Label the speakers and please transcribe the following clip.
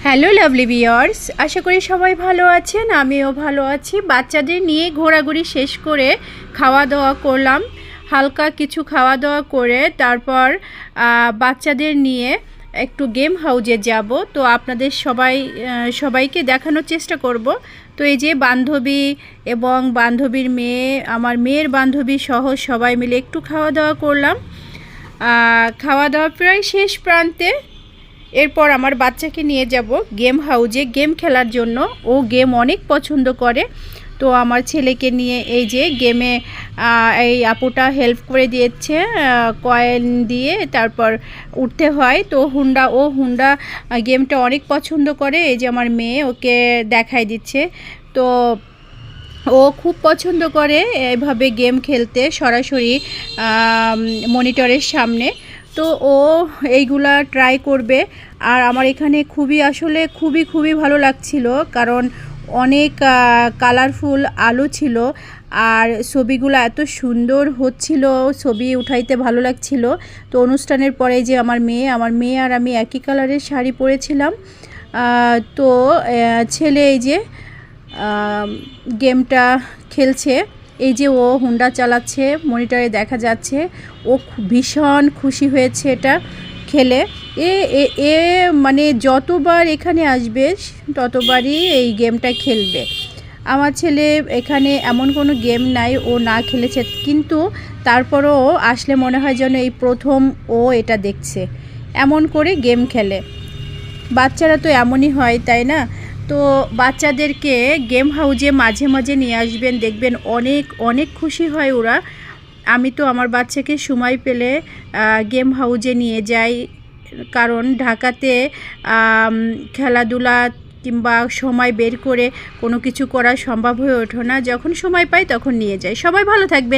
Speaker 1: Hello lovely viewers, আশা করি সবাই ভালো আছেন। আমিও ভালো আছি। বাচ্চাদের নিয়ে ঘোরাঘুরি শেষ করে খাওয়া দাওয়া করলাম। হালকা কিছু খাওয়া দাওয়া করে তারপর বাচ্চাদের নিয়ে একটু গেম হাউজে যাব। তো আপনাদের সবাইকে দেখানোর চেষ্টা করব। তো এই যে বান্ধবী এবং বান্ধবীর মেয়ে, আমার মেয়ের বান্ধবী সহ সবাই মিলে একটু খাওয়া দাওয়া করলাম। খাওয়া দাওয়া প্রায় শেষ প্রান্তে। এরপর আমার বাচ্চাকে নিয়ে যাব গেম হাউজে গেম খেলার জন্য। ও গেম অনেক পছন্দ করে। তো আমার ছেলেকে নিয়ে এই যে গেমে এই আপুটা হেল্প করে দিয়েছে, কয়েন দিয়ে তারপর উঠতে হয়। তো হুন্ডা গেমটা অনেক পছন্দ করে। এই যে আমার মেয়ে ওকে দেখাই দিচ্ছে। তো ও খুব পছন্দ করে এভাবে গেম খেলতে সরাসরি মনিটরের সামনে। তো ও এইগুলা ট্রাই করবে। আর আমার এখানে খুবই ভালো লাগছিল, কারণ অনেক কালারফুল আলো ছিল আর ছবিগুলো এত সুন্দর হচ্ছিল, ছবি উঠাইতে ভালো লাগছিল। তো অনুষ্ঠানের পরে যে আমার মেয়ে আর আমি একই কালারের শাড়ি পরেছিলাম। তো ছেলে এই যে গেমটা খেলছে। এই যে ও হুন্ডা চালাচ্ছে, মনিটরে দেখা যাচ্ছে। ও ভীষণ খুশি হয়েছে এটা খেলে। এ মানে যতবার এখানে আসবে ততবারই এই গেমটা খেলবে। আমার ছেলে এখানে এমন কোনো গেম নাই ও না খেলেছে, কিন্তু তারপরও আসলে মনে হয় যেন এই প্রথম ও এটা দেখছে। এমন করে গেম খেলে। বাচ্চারা তো এমনই হয়, তাই না? তো বাচ্চাদেরকে গেম হাউজে মাঝে মাঝে নিয়ে আসবেন, দেখবেন অনেক খুশি হয় ওরা। আমি তো আমার বাচ্চাকে সময় পেলে গেম হাউজে নিয়ে যাই, কারণ ঢাকাতে খেলাধুলা কিংবা সময় বের করে কোনো কিছু করা সম্ভব হয়ে ওঠে না। যখন সময় পাই তখন নিয়ে যাই। সবাই ভালো থাকবেন।